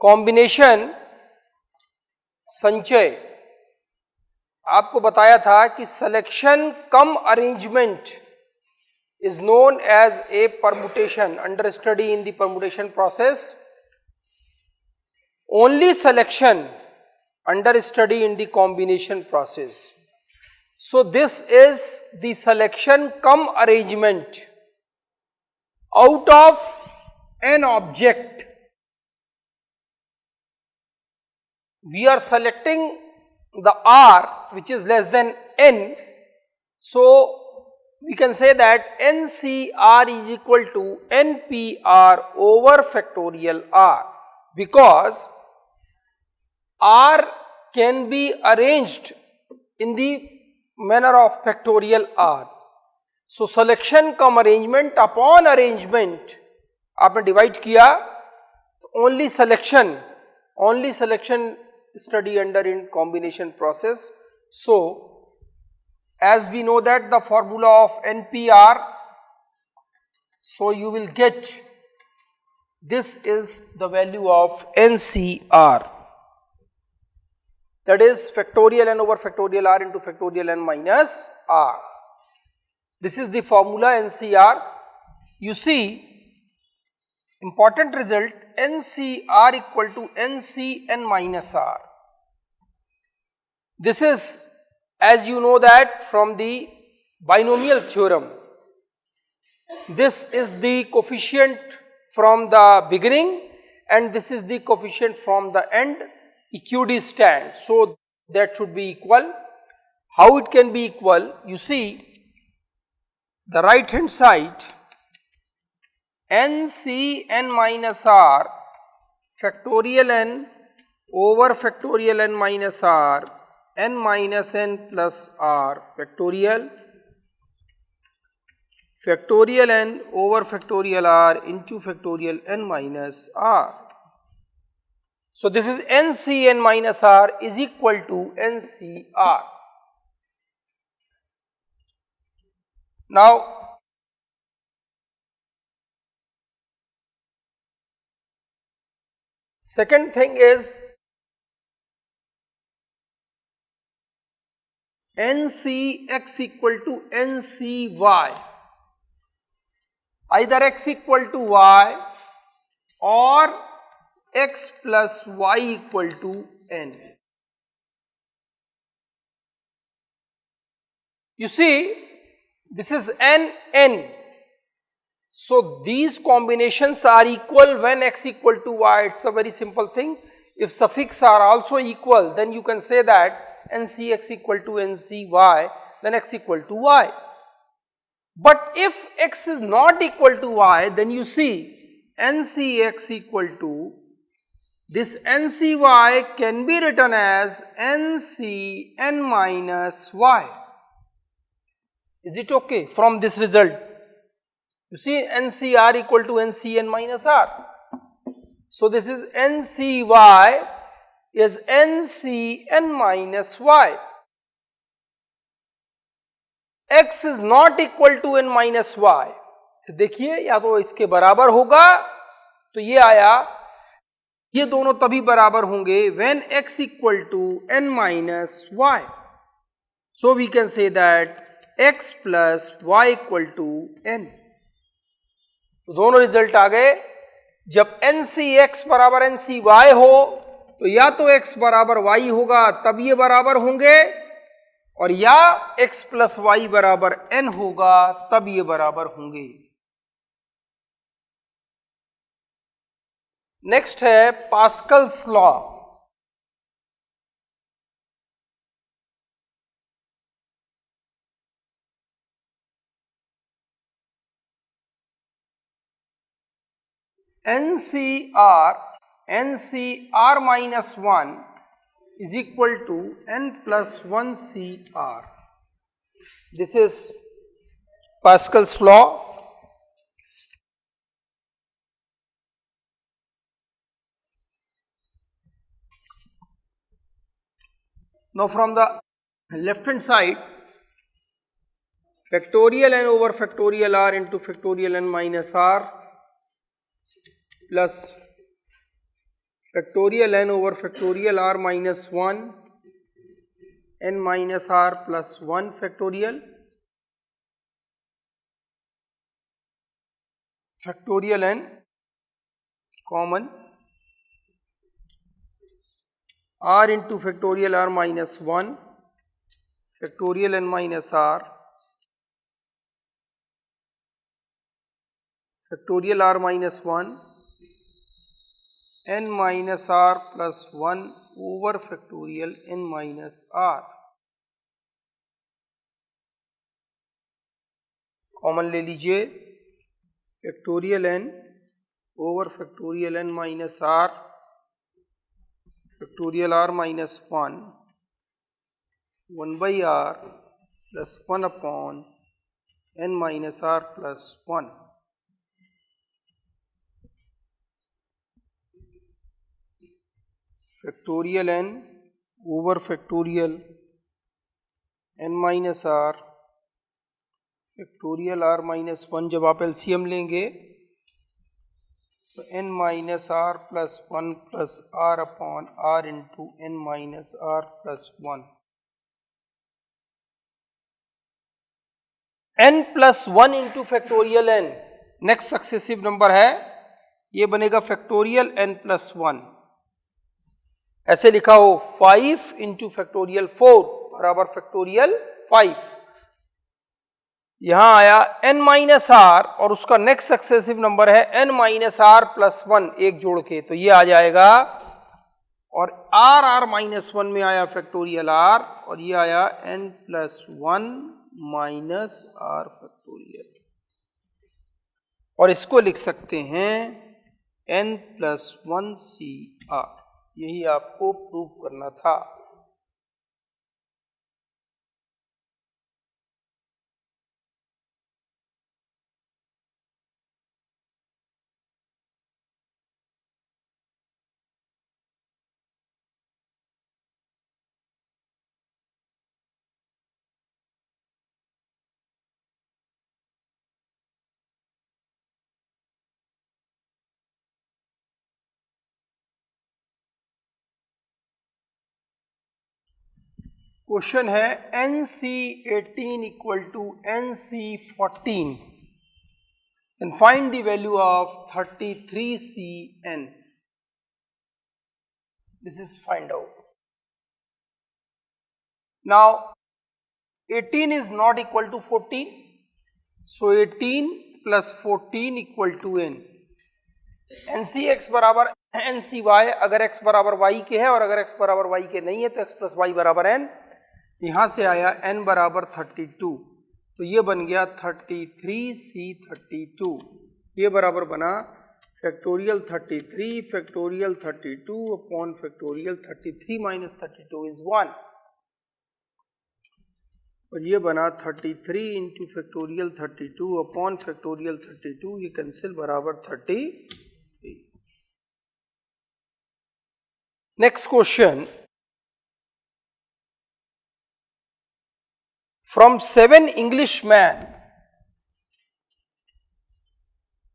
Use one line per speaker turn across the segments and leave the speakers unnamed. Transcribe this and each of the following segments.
Combination संचय आपको बताया था कि selection cum arrangement is known as a permutation. Under study in the permutation process, only selection under study in the combination process. So this is the selection cum arrangement out of an object. We are selecting the R which is less than n, so we can say that NCR is equal to NPR over factorial R, because R can be arranged in the manner of factorial R. So selection cum arrangement upon arrangement आपने divide किया, only selection study under in combination process. So as we know that the formula of NPR, so you will get this is the value of NCR, that is factorial n over factorial R into factorial n minus R. This is the formula NCR. You see, important result, NCR equal to NCn minus R. This is, as you know that from the binomial theorem, this is the coefficient from the beginning and this is the coefficient from the end, equidistant. So that should be equal. How it can be equal? You see, the right hand side, NCn minus R factorial n over factorial n minus R, n minus n plus R factorial n over factorial R into factorial n minus R. So this is NCn minus R is equal to NCR. Now second thing is NCx equal to NCy, either x equal to y or x plus y equal to n. You see, this is n. So these combinations are equal when x equal to y. It's a very simple thing. If suffix are also equal, then you can say that NCx equal to NCy, then x equal to y. But if x is not equal to y, then you see NCx equal to this NCy can be written as NCn minus y. Is it okay from this result? You see NCR equal to NCn minus R. So this is NCy is NCn minus y. X is not equal to n minus y. तो देखिए या तो इसके बराबर होगा, तो ये आया, ये दोनों तभी बराबर होंगे when x equal to n minus y. So we can say that x plus y equal to n. तो दोनों रिजल्ट आ गए. जब NCx बराबर NCy हो तो या तो x बराबर y होगा तब ये बराबर होंगे, और या x प्लस वाई बराबर n होगा तब ये बराबर होंगे. नेक्स्ट है Pascal's law. NCR minus 1 is equal to n plus 1 CR. This is Pascal's law. Now from the left hand side, factorial n over factorial r into factorial n minus r plus factorial n over factorial r minus 1 n minus r plus 1 factorial n common r into factorial r minus 1 factorial n minus r factorial r minus 1 n minus r plus 1 over factorial n minus r common ले लीजिए factorial n over factorial n minus r factorial r minus 1 by r plus 1 upon n minus r plus 1 factorial n over factorial n minus r factorial r minus 1 जब आप LCM लेंगे तो n minus r plus 1 plus r upon r into n minus r plus 1 n plus 1 into factorial n next successive number है, ये बनेगा factorial n plus 1। ऐसे लिखा हो 5 इंटू फैक्टोरियल 4 बराबर फैक्टोरियल 5। यहां आया n माइनस r और उसका नेक्स्ट सक्सेसिव नंबर है n माइनस r प्लस 1 एक जोड़ के, तो ये आ जाएगा। और r माइनस 1 में आया फैक्टोरियल r और ये आया n plus 1 minus r factorial, और इसको लिख सकते हैं n प्लस 1 c r। यही आपको प्रूव करना था। क्वेश्चन है NC18 equal to NC14 and find the value of 33CN. This is find out. Now 18 is not equal to 14, so 18 plus 14 equal to n. NCX बराबर NCY, अगर x बराबर y के है और अगर x बराबर y के नहीं है तो x प्लस y बराबर n। यहाँ से आया n बराबर 32, तो ये बन गया 33C32। ये बराबर बना factorial 33 factorial 32 upon factorial 33 minus 32 is 1, और ये बना 33 इंटू फैक्टोरियल 32 अपॉन फैक्टोरियल 32, ये कैंसिल बराबर 33। Next question, from 7 Englishmen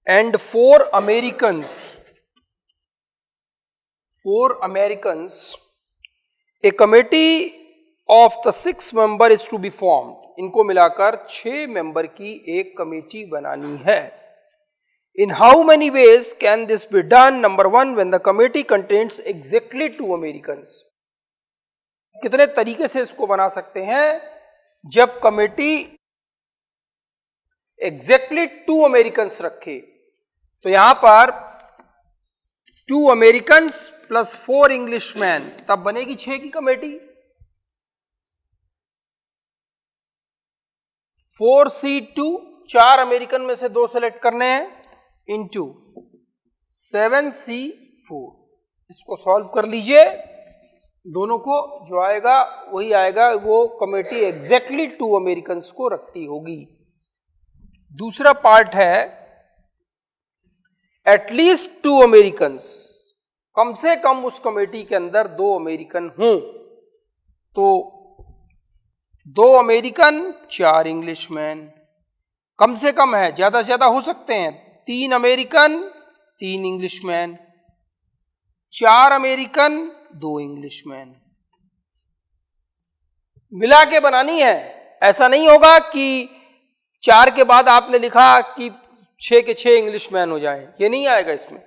and 4 Americans, a committee of the 6 member is to be formed. इनको मिलाकर 6 मेंबर की एक कमेटी बनानी है। In how many ways can this be done? Number 1, when the committee contains exactly 2 Americans. कितने तरीके से इसको बना सकते हैं? जब कमेटी एग्जैक्टली 2 अमेरिकन्स रखे, तो यहां पर 2 अमेरिकन्स प्लस 4 इंग्लिशमैन, तब बनेगी 6 की कमेटी। 4C2, 4 अमेरिकन में से 2 सेलेक्ट करने हैं, इंटू 7C4। इसको सॉल्व कर लीजिए, दोनों को जो आएगा वही आएगा, वो कमेटी एग्जैक्टली 2 अमेरिकन्स को रखती होगी। दूसरा पार्ट है एटलीस्ट 2 अमेरिकन्स, कम से कम उस कमेटी के अंदर 2 अमेरिकन हों, तो 2 अमेरिकन 4 इंग्लिशमैन, कम से कम है, ज्यादा से ज्यादा हो सकते हैं 3 अमेरिकन 3 इंग्लिशमैन, 4 अमेरिकन 2 इंग्लिशमैन। मिला के बनानी है, ऐसा नहीं होगा कि 4 के बाद आपने लिखा कि 6 के 6 इंग्लिशमैन हो जाए, ये नहीं आएगा इसमें।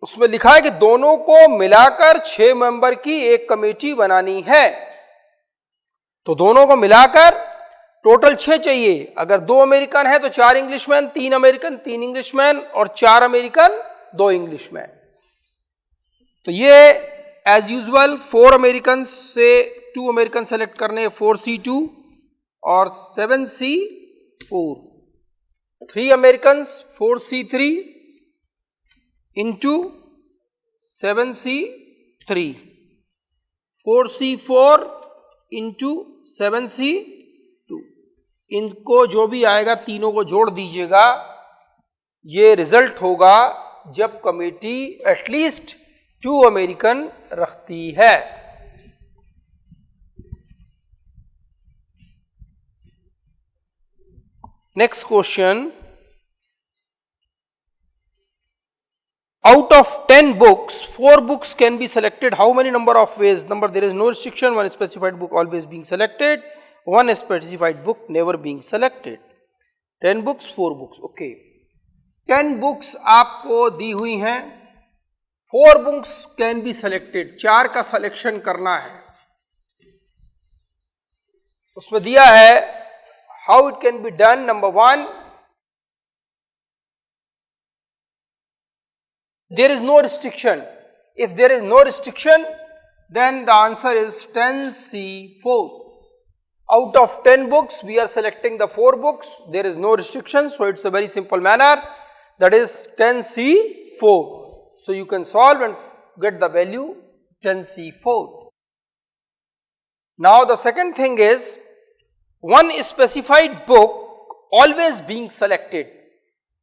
उसमें लिखा है कि दोनों को मिलाकर 6 मेंबर की एक कमेटी बनानी है, तो दोनों को मिलाकर टोटल 6 चाहिए। अगर 2 अमेरिकन है तो 4 इंग्लिशमैन, 3 अमेरिकन 3 इंग्लिशमैन और 4 अमेरिकन 2 इंग्लिशमैन। तो ये एज यूजुअल 4 अमेरिकन से 2 अमेरिकन सेलेक्ट करने, 4C2 और 7C4, 3 American 4C3 into 7C3, 4C4 into 7C2, इनको जो भी आएगा तीनों को जोड़ दीजिएगा, ये रिजल्ट होगा जब कमेटी एटलीस्ट 2 अमेरिकन रखती है। Next question, out of 10 books 4 books can be selected, how many number of ways? Number, there is no restriction, one specified book always being selected, one specified book never being selected। 10 books 4 books, okay, 10 books आपको दी हुई हैं, 4 books can be selected, 4 का selection करना है। उसमें दिया है how it can be done। Number 1, there is no restriction. If there is no restriction, then the answer is 10C4. Out of 10 books, we are selecting the 4 books. There is no restriction, so it's a very simple manner. That is 10C4. So you can solve and get the value 10C4. Now the second thing is one specified book always being selected.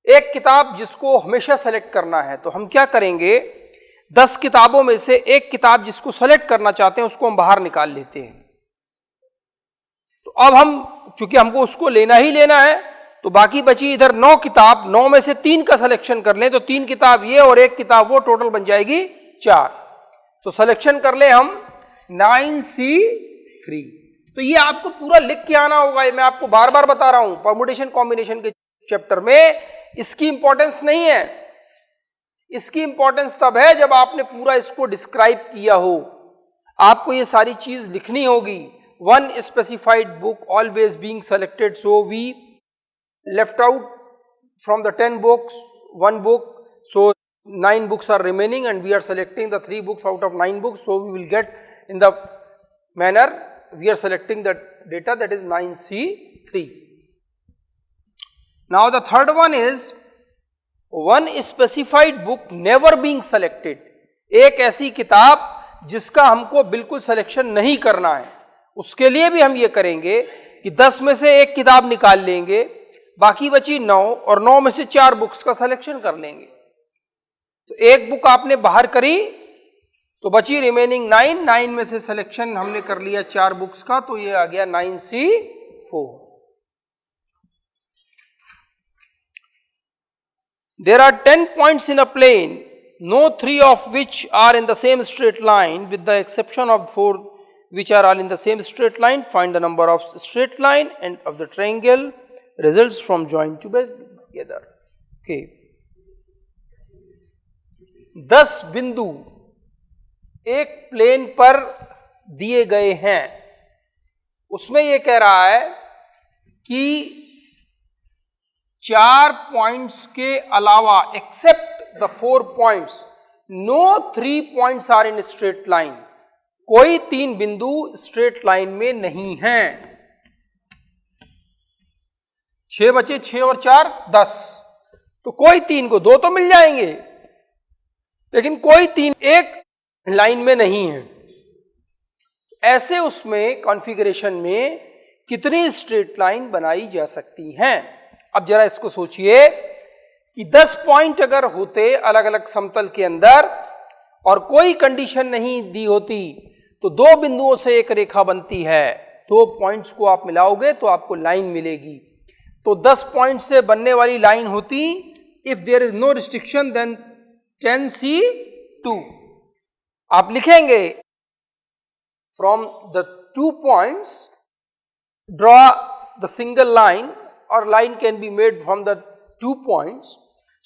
एक किताब जिसको हमेशा select करना है, तो हम क्या करेंगे, 10 किताबों में से एक किताब जिसको सेलेक्ट करना चाहते हैं उसको हम बाहर निकाल लेते हैं। तो अब हम, चूंकि हमको उसको लेना ही लेना है, तो बाकी बची इधर 9 किताब, 9 में से 3 का सिलेक्शन कर लें, तो 3 किताब ये और 1 किताब वो, टोटल बन जाएगी 4। तो सिलेक्शन कर ले हम 9C3। तो ये आपको पूरा लिख के आना होगा, ये मैं आपको बार बार बता रहा हूं, परमुटेशन कॉम्बिनेशन के चैप्टर में इसकी इंपॉर्टेंस नहीं है। इसकी इंपॉर्टेंस तब है जब आपने पूरा इसको डिस्क्राइब किया हो, आपको ये सारी चीज लिखनी होगी। One specified book always being selected, so we left out from the 10 books 1 book, so 9 books are remaining and we are selecting the 3 books out of 9 books, so we will get in the manner we are selecting the data, that is 9C3. Now the third one is one specified book never being selected. एक ऐसी किताब जिसका हमको बिल्कुल selection नहीं करना है, उसके लिए भी हम ये करेंगे कि 10 में से एक किताब निकाल लेंगे, बाकी बची 9 और 9 में से 4 बुक्स का सिलेक्शन कर लेंगे। तो एक बुक आपने बाहर करी तो बची रिमेनिंग 9 में से सिलेक्शन हमने कर लिया 4 बुक्स का, तो ये आ गया 9C4। There are 10 points in a plane, no 3 of which are in the same straight line, with the exception of 4 which are all in the same straight line. Find the number of straight line and of the triangle results from join together. Okay. 10 बिंदु एक plane पर दिए गए हैं, उसमें यह कह रहा है कि 4 पॉइंट्स के अलावा except the 4 points, no 3 points are in straight line, कोई 3 बिंदु स्ट्रेट लाइन में नहीं हैं। 6 बचे, 6 और 4 10, तो कोई 3 को 2 तो मिल जाएंगे, लेकिन कोई 3 एक लाइन में नहीं है। ऐसे उसमें कॉन्फ़िगरेशन में कितनी स्ट्रेट लाइन बनाई जा सकती हैं? अब जरा इसको सोचिए कि 10 पॉइंट अगर होते अलग अलग समतल के अंदर और कोई कंडीशन नहीं दी होती, तो 2 बिंदुओं से एक रेखा बनती है, 2 पॉइंट्स को आप मिलाओगे तो आपको लाइन मिलेगी। तो 10 पॉइंट से बनने वाली लाइन होती, if there is no restriction then 10C2 आप लिखेंगे from the 2 points draw the single line or line can be made from the 2 points.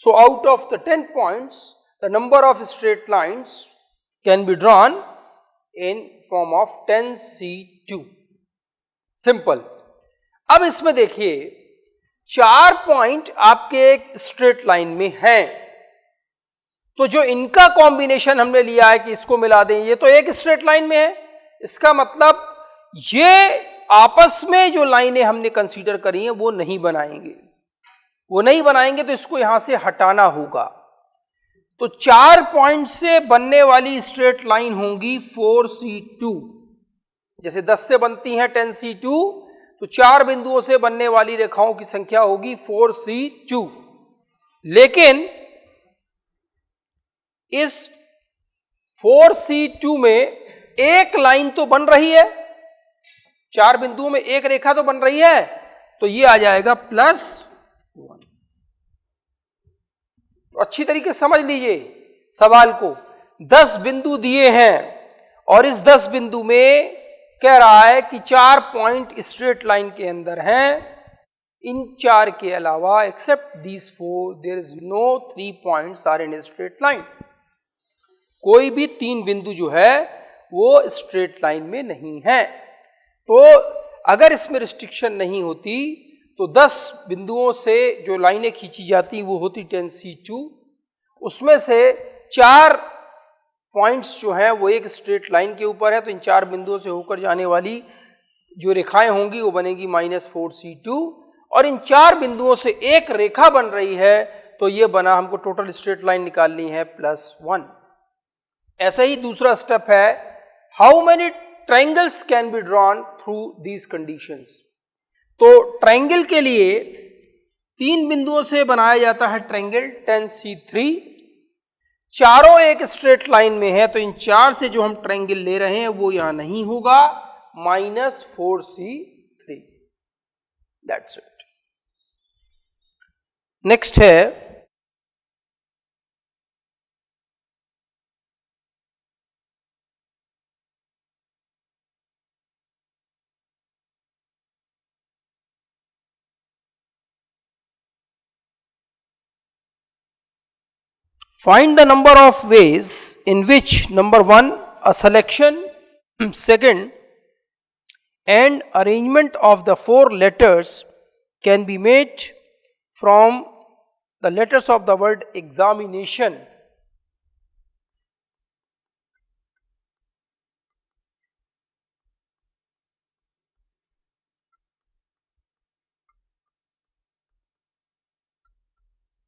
So out of the 10 points the number of straight lines can be drawn in form of 10C2. Simple. अब इसमें देखिए 4 point आपके एक straight line में हैं, तो जो इनका कॉम्बिनेशन हमने लिया है कि इसको मिला दें, ये तो एक स्ट्रेट लाइन में है, इसका मतलब ये आपस में जो लाइनें हमने कंसीडर करी हैं वो नहीं बनाएंगे, तो इसको यहां से हटाना होगा. तो 4 पॉइंट से बनने वाली स्ट्रेट लाइन होंगी 4C2. जैसे 10 से बनती हैं 10C2, तो 4 बिंदुओं से बनने वाली रेखाओं की संख्या होगी 4C2. लेकिन इस 4C2 में एक लाइन तो बन रही है, 4 बिंदुओं में एक रेखा तो बन रही है, तो ये आ जाएगा +1. तो अच्छी तरीके से समझ लीजिए सवाल को. 10 बिंदु दिए हैं और इस 10 बिंदु में कह रहा है कि 4 पॉइंट स्ट्रेट लाइन के अंदर हैं. इन 4 के अलावा except these 4 there is no 3 points are in straight line. कोई भी 3 बिंदु जो है वो स्ट्रेट लाइन में नहीं है. तो अगर इसमें रिस्ट्रिक्शन नहीं होती तो 10 बिंदुओं से जो लाइनें खींची जाती वो होती 10C2. उसमें से 4 पॉइंट्स जो हैं वो एक स्ट्रेट लाइन के ऊपर है, तो इन 4 बिंदुओं से होकर जाने वाली जो रेखाएं होंगी वो बनेगी -4C2. और इन 4 बिंदुओं से एक रेखा बन रही है, तो ये बना, हमको टोटल स्ट्रेट लाइन निकालनी है +1. ऐसा ही दूसरा स्टेप है, how many triangles can be drawn through these conditions. तो ट्रायंगल के लिए 3 बिंदुओं से बनाया जाता है ट्रायंगल 10C3. चारों एक स्ट्रेट लाइन में है, तो इन 4 से जो हम ट्रायंगल ले रहे हैं वो यहां नहीं होगा, -4C3. That's it. नेक्स्ट है find the number of ways in which number 1 a selection, second and arrangement of the 4 letters can be made from the letters of the word examination.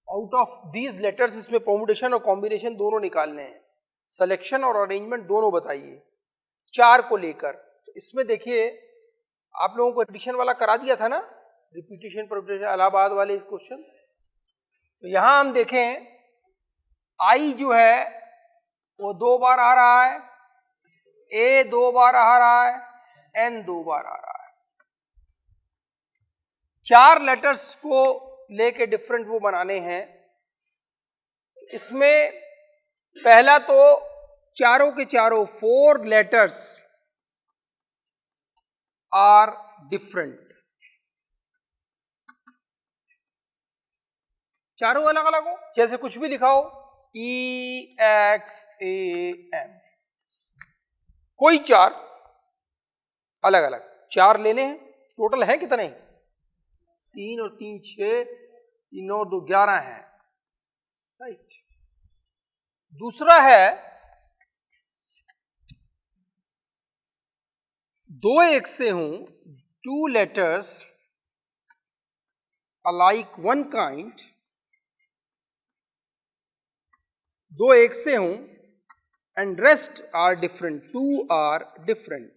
Out of these letters इसमें permutation और combination दोनों निकालने हैं, selection और arrangement दोनों बताइए 4 को लेकर. तो इसमें देखिए आप लोगों को रिपीटिशन वाला करा दिया था ना, रिपीटिशन परम्यूटेशन इलाहाबाद वाले क्वेश्चन. तो यहां हम देखें आई जो है वो 2 बार आ रहा है, ए 2 बार आ रहा है, एन 2 बार आ रहा है. 4 लेटर्स को लेके डिफरेंट वो बनाने हैं. इसमें पहला तो चारों के चारों 4 लेटर्स आर डिफरेंट, चारों अलग अलग हो, जैसे कुछ भी लिखा हो EXAM, कोई 4 अलग अलग 4 लेने हैं. टोटल है कितने? 3 और 3 6, 3 और 2 11 है. राइट. दूसरा है 2 एक से हूं, 2 लेटर्स alike one kind, 2 एक से हूं and rest are different, 2 are different.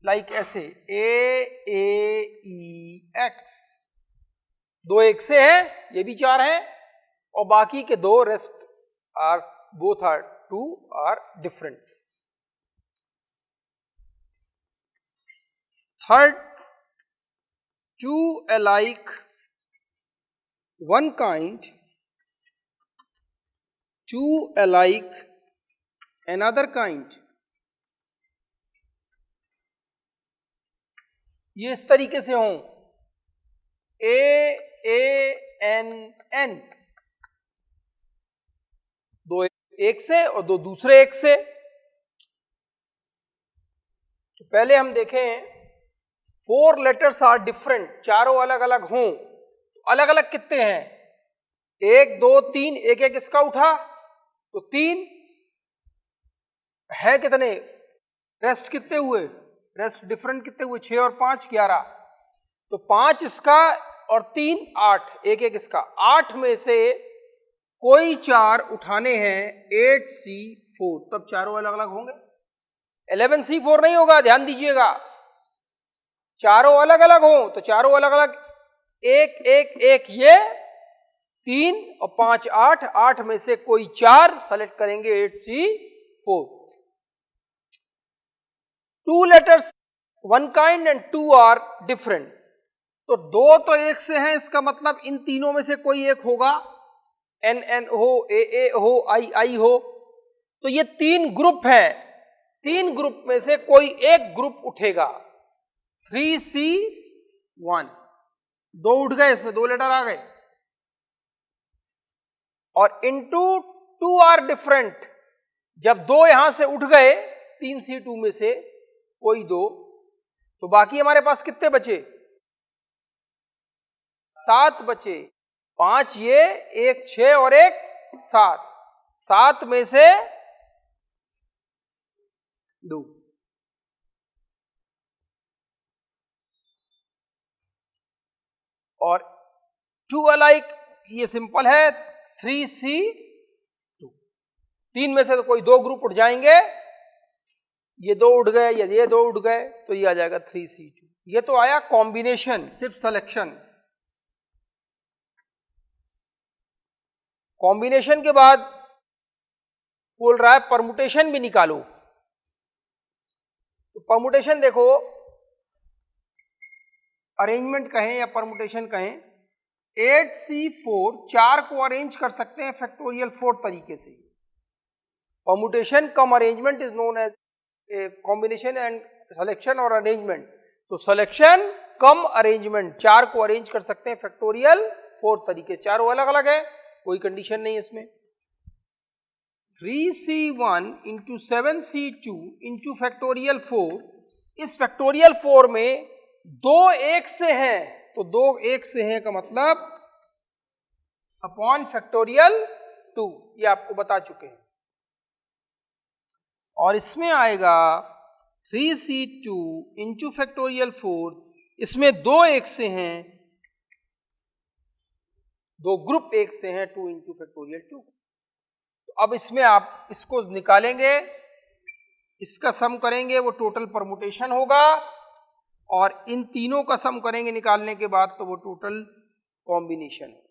Like ऐसे AAEX 2 एक से है, ये भी 4 है, और बाकी के 2 rest are both are 2 are different. Third 2 alike one kind two alike another kind, ये इस तरीके से हों AANN, दो एक से और दो दूसरे एक से। तो पहले हम देखें 4 लेटर्स आर डिफरेंट, चारों अलग अलग हों तो अलग अलग कितने हैं, 1 2 3, एक एक इसका उठा तो 3 है, कितने रेस्ट कितने हुए, रेस्ट डिफरेंट कितने हुए, 6 और 5 11, तो 5 इसका और 3 8, एक एक इसका, 8 में से कोई 4 उठाने हैं 8C4, तब चारों अलग अलग होंगे। 11C4 नहीं होगा, ध्यान दीजिएगा, चारों अलग अलग हो तो चारों अलग अलग, एक एक एक, ये 3 और 5 8, 8 में से कोई 4 सेलेक्ट करेंगे 8C4। 2 letters one kind and 2 are different, तो 2 तो एक से हैं, इसका मतलब इन तीनों में से कोई एक होगा, NN हो, AA हो, II हो, तो ये 3 ग्रुप हैं, 3 ग्रुप में से कोई एक ग्रुप उठेगा, 3C1, 2 उठ गए, इसमें 2 लेटर आ गए, और इनटू 2 आर डिफरेंट, जब 2 यहां से उठ गए 3C2 में से कोई 2, तो बाकी हमारे पास कितने बचे, 7 बचे, 5 ये, एक 6 और एक 7, 7 में से 2, और 2 अलाइक, ये सिंपल है, 3C2, 3 में से तो कोई 2 ग्रुप उठ जाएंगे, ये 2 उठ गए या ये 2 उठ गए, तो ये आ जाएगा 3C2। ये तो आया कॉम्बिनेशन, सिर्फ सिलेक्शन। कॉम्बिनेशन के बाद बोल रहा है परमुटेशन भी निकालो, तो परमुटेशन देखो, अरेंजमेंट कहें या परमुटेशन कहें, 8C4 4 को अरेंज कर सकते हैं फैक्टोरियल 4 तरीके से। Permutation cum arrangement is known as combination and selection और अरेंजमेंट, तो सिलेक्शन कम अरेंजमेंट, 4 को अरेंज कर सकते हैं फैक्टोरियल 4 तरीके, चारों अलग अलग है, कोई कंडीशन नहीं इसमें। 3C1 into 7C2 into factorial 4, इस फैक्टोरियल 4 में 2 एक से हैं, तो 2 एक से हैं का मतलब अपॉन फैक्टोरियल 2, ये आपको बता चुके हैं, और इसमें आएगा 3C2 इंटू फैक्टोरियल 4, इसमें 2 एक से हैं, 2 ग्रुप एक से हैं, 2 इंटू फैक्टोरियल 2। तो अब इसमें आप इसको निकालेंगे, इसका सम करेंगे, वो टोटल परमुटेशन होगा, और इन तीनों का सम करेंगे निकालने के बाद, तो वो टोटल कॉम्बिनेशन है।